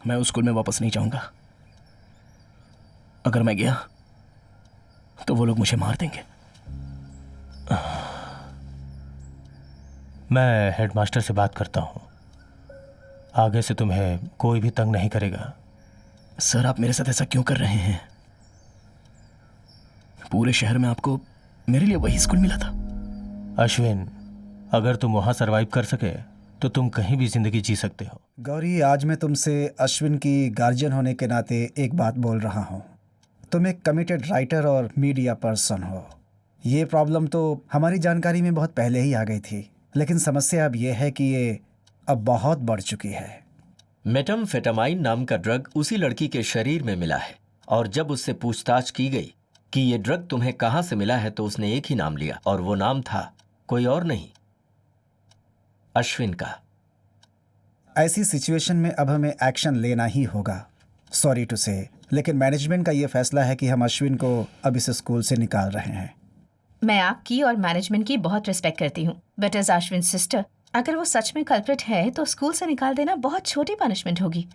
मैं उस स्कूल में वापस नहीं जाऊंगा। अगर मैं गया तो वो लोग मुझे मार देंगे। मैं हेडमास्टर से बात करता हूँ, आगे से तुम्हें कोई भी तंग नहीं करेगा। सर, आप मेरे साथ ऐसा क्यों कर रहे हैं? पूरे शहर में आपको मेरे लिए वही स्कूल मिला था। अश्विन, अगर तुम वहाँ सरवाइव कर सके तो तुम कहीं भी जिंदगी जी सकते हो। गौरी, आज मैं तुमसे अश्विन की गार्जियन होने के नाते एक बात बोल रहा हूँ। तुम एक कमिटेड राइटर और मीडिया पर्सन हो। ये प्रॉब्लम तो हमारी जानकारी में बहुत पहले ही आ गई थी, लेकिन समस्या अब ये है कि ये अब बहुत बढ़ चुकी है। मेटाम्फेटामाइन नाम का ड्रग उसी लड़की के शरीर में मिला है, और जब उससे पूछताछ की गई कि ये ड्रग तुम्हें कहाँ से मिला है तो उसने एक ही नाम लिया, और वो नाम था कोई और नहीं, अश्विन का। ऐसी सिचुएशन में अब हमें एक्शन लेना ही होगा, सॉरी टू से, लेकिन मैनेजमेंट का ये फैसला है कि हम अश्विन को अब इस स्कूल से निकाल रहे हैं। मैं आपकी और मैनेजमेंट की बहुत रिस्पेक्ट करती हूँ, बट एज अश्विन सिस्टर, अगर वो सच में कल्प्रिट है तो स्कूल से निकाल देना बहुत छोटी पनिशमेंट होगी।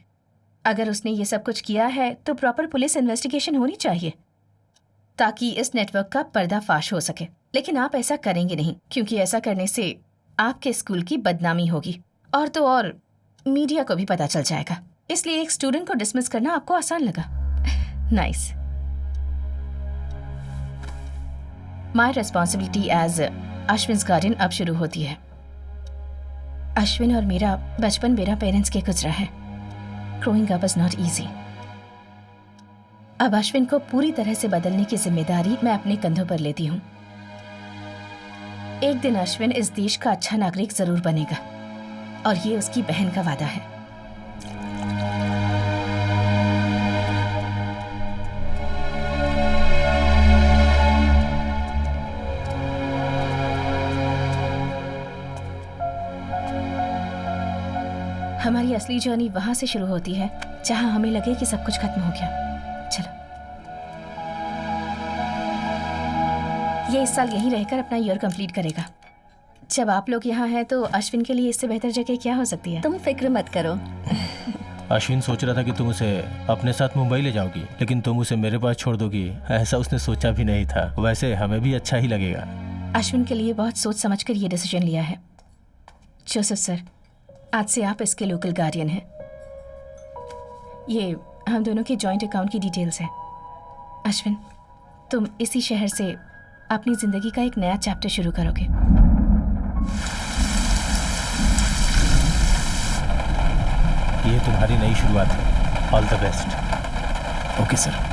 अगर उसने ये सब कुछ किया है तो प्रॉपर पुलिस इन्वेस्टिगेशन होनी चाहिए ताकि इस नेटवर्क का पर्दाफाश हो सके। लेकिन आप ऐसा करेंगे नहीं, क्योंकि ऐसा करने से आपके स्कूल की बदनामी होगी, और तो और मीडिया को भी पता चल जाएगा। इसलिए एक स्टूडेंट को डिसमिस करना आपको आसान लगा। Nice. My responsibility as Ashwin guardian अब शुरू होती है। अश्विन और मेरा बचपन मेरा पेरेंट्स के गुजरा है। Growing up is not easy. अब अश्विन को पूरी तरह से बदलने की जिम्मेदारी मैं अपने कंधों पर लेती हूँ। एक दिन अश्विन इस देश का अच्छा नागरिक जरूर बनेगा, और ये उसकी बहन का वादा है। हमारी असली जर्नी वहां से शुरू होती है जहां हमें लगे कि सब कुछ खत्म हो गया। चलो, ये इस साल यहीं रहकर अपना ईयर कंप्लीट करेगा। जब आप लोग यहाँ हैं तो अश्विन के लिए इससे बेहतर जगह क्या हो सकती है? तुम फिक्र मत करो। अश्विन सोच रहा था कि तुम उसे अपने साथ मुंबई ले जाओगी, लेकिन तुम उसे मेरे पास छोड़ दोगी, ऐसा उसने सोचा भी नहीं था। वैसे हमें भी अच्छा ही लगेगा। अश्विन के लिए बहुत सोच समझकर ये डिसीजन लिया है। जोसेफ सर, आज से आप इसके लोकल गार्डियन हैं। ये हम दोनों के जॉइंट अकाउंट की डिटेल्स है। अश्विन, तुम इसी शहर से अपनी जिंदगी का एक नया चैप्टर शुरू करोगे। ये तुम्हारी नई शुरुआत है। All the best. Okay sir.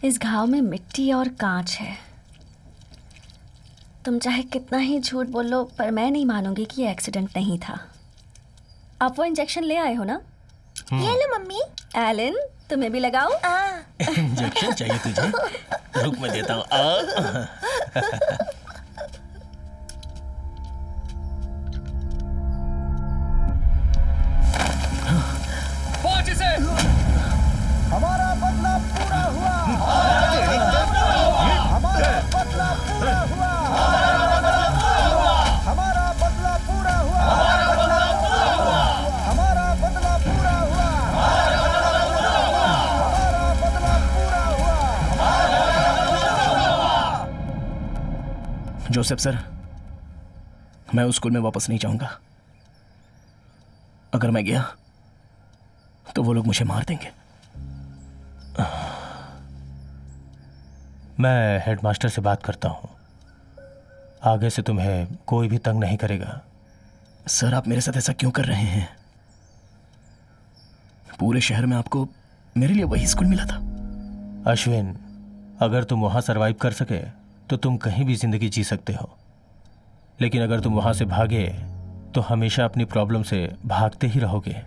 इस घाव में मिट्टी और कांच है। तुम चाहे कितना ही झूठ बोलो, पर मैं नहीं मानूंगी कि ये एक्सीडेंट नहीं था। आप वो इंजेक्शन ले आए हो ना? ये लो मम्मी। एलन, तुम्हें भी लगाओ? इंजेक्शन चाहिए तुझे? रुक मैं देता हूँ। हमारा बदला पूरा हुआ। हमारा बदला पूरा हुआ। हमारा बदला पूरा हुआ। हमारा बदला पूरा हुआ। हमारा बदला पूरा हुआ। जोसेफ सर, मैं उस स्कूल में वापस नहीं जाऊंगा। अगर मैं गया तो वो लोग मुझे मार देंगे। मैं हेडमास्टर से बात करता हूँ, आगे से तुम्हें कोई भी तंग नहीं करेगा। सर, आप मेरे साथ ऐसा क्यों कर रहे हैं? पूरे शहर में आपको मेरे लिए वही स्कूल मिला था। अश्विन, अगर तुम वहाँ सरवाइव कर सके तो तुम कहीं भी जिंदगी जी सकते हो, लेकिन अगर तुम वहाँ से भागे तो हमेशा अपनी प्रॉब्लम से भागते ही रहोगे।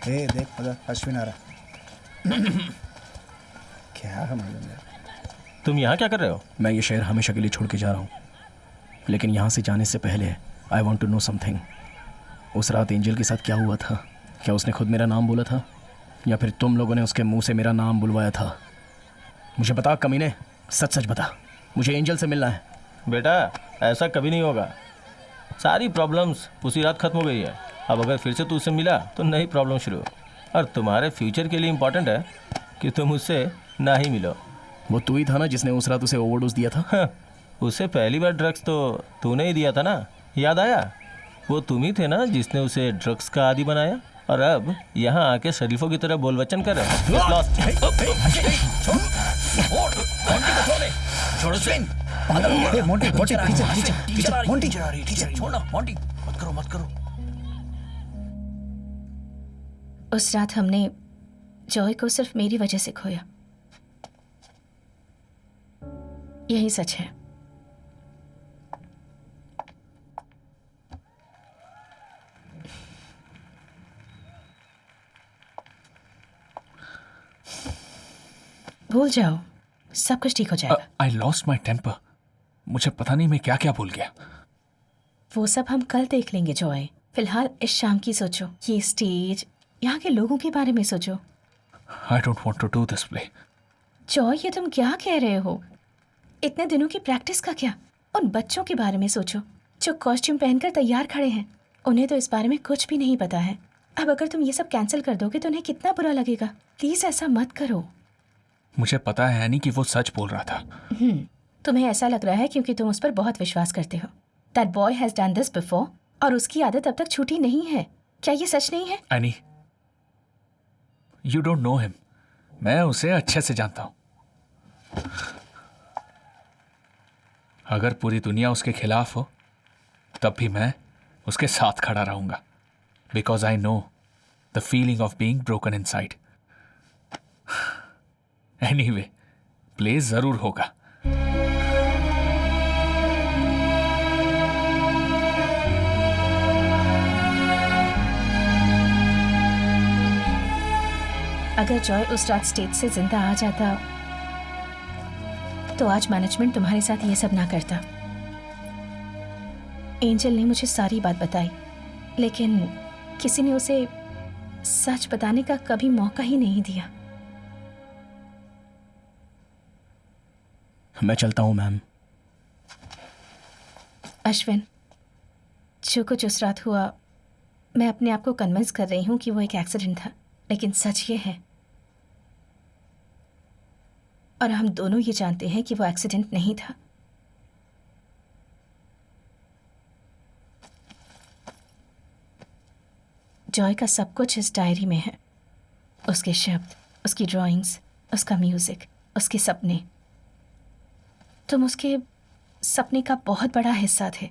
ए देख, उधर अश्विन आ रहा। क्या है मालूम यार। तुम यहाँ क्या कर रहे हो? मैं ये शहर हमेशा के लिए छोड़ के जा रहा हूँ, लेकिन यहाँ से जाने से पहले I want to know something. उस रात एंजल के साथ क्या हुआ था? क्या उसने खुद मेरा नाम बोला था या फिर तुम लोगों ने उसके मुंह से मेरा नाम बुलवाया था? मुझे बता कमीने, सच सच बता। मुझे एंजल से मिलना है। बेटा, ऐसा कभी नहीं होगा। सारी प्रॉब्लम्स उसी रात खत्म हो गई है। अब अगर फिर से तू उससे मिला तो नई प्रॉब्लम शुरू। और तुम्हारे फ्यूचर के लिए इम्पोर्टेंट है कि तुम उससे ना ही मिलो। वो तू ही था ना जिसने उस रात उसे ओवरडोज दिया था? हाँ, उसे पहली बार ड्रग्स तो तूने ही दिया था ना, याद आया? वो तुम ही थे ना जिसने उसे ड्रग्स का आदी बनाया, और अब यहाँ आके शरीफों की तरह बोल वचन कर रहे हो। मोंटी, मोंटी, पीछे, पीछे, पीछे, मोंटी। उस रात हमने जॉय को सिर्फ मेरी वजह से खोया। यही सच है। भूल जाओ, सब कुछ ठीक हो जाएगा। I lost my temper. मुझे पता नहीं मैं क्या क्या भूल गया। वो सब हम कल देख लेंगे जॉय। फिलहाल इस शाम की सोचो, ये स्टेज, यहाँ के लोगों के बारे में सोचो। I don't want to do this play. Joy, ये तुम क्या कह रहे हो? इतने दिनों की प्रैक्टिस का क्या? उन बच्चों के बारे में सोचो जो कॉस्ट्यूम पहनकर तैयार खड़े हैं। उन्हें तो इस बारे में कुछ भी नहीं पता है। अब अगर तुम ये सब कैंसिल कर दोगे तो उन्हें कितना बुरा लगेगा। प्लीज ऐसा मत करो। मुझे पता है यानी कि वो सच बोल रहा था। तुम्हें ऐसा लग रहा है क्योंकि तुम उस पर बहुत विश्वास करते हो। That boy has done this before और उसकी आदत अब तक छूटी नहीं है। क्या ये सच नहीं है? Any, you don't know him. मैं उसे अच्छे से जानता हूं। अगर पूरी दुनिया उसके खिलाफ हो तब भी मैं उसके साथ खड़ा रहूंगा, because I know the feeling of being broken inside. Anyway, play जरूर होगा। अगर जॉय उस रात स्टेज से जिंदा आ जाता तो आज मैनेजमेंट तुम्हारे साथ ये सब ना करता। एंजल ने मुझे सारी बात बताई, लेकिन किसी ने उसे सच बताने का कभी मौका ही नहीं दिया। मैं चलता हूँ मैम। अश्विन, जो कुछ उस रात हुआ, मैं अपने आप को कन्विंस कर रही हूँ कि वो एक एक्सीडेंट था, लेकिन सच ये है और हम दोनों ये जानते हैं कि वो एक्सीडेंट नहीं था। जॉय का सब कुछ इस डायरी में है। उसके शब्द, उसकी ड्राइंग्स, उसका म्यूजिक, उसके सपने। तुम उसके सपने का बहुत बड़ा हिस्सा थे।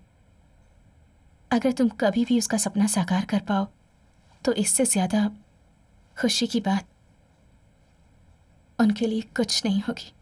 अगर तुम कभी भी उसका सपना साकार कर पाओ तो इससे ज्यादा खुशी की बात उनके लिए कुछ नहीं होगी।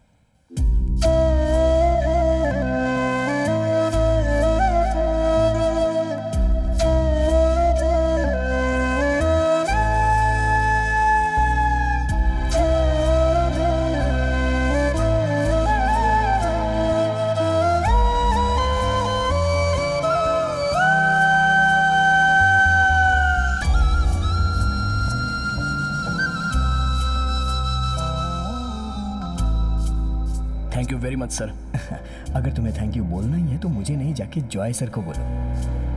Thank you very much sir. अगर तुम्हें थैंक यू बोलना ही है तो मुझे नहीं, जाके जॉय सर को बोलो।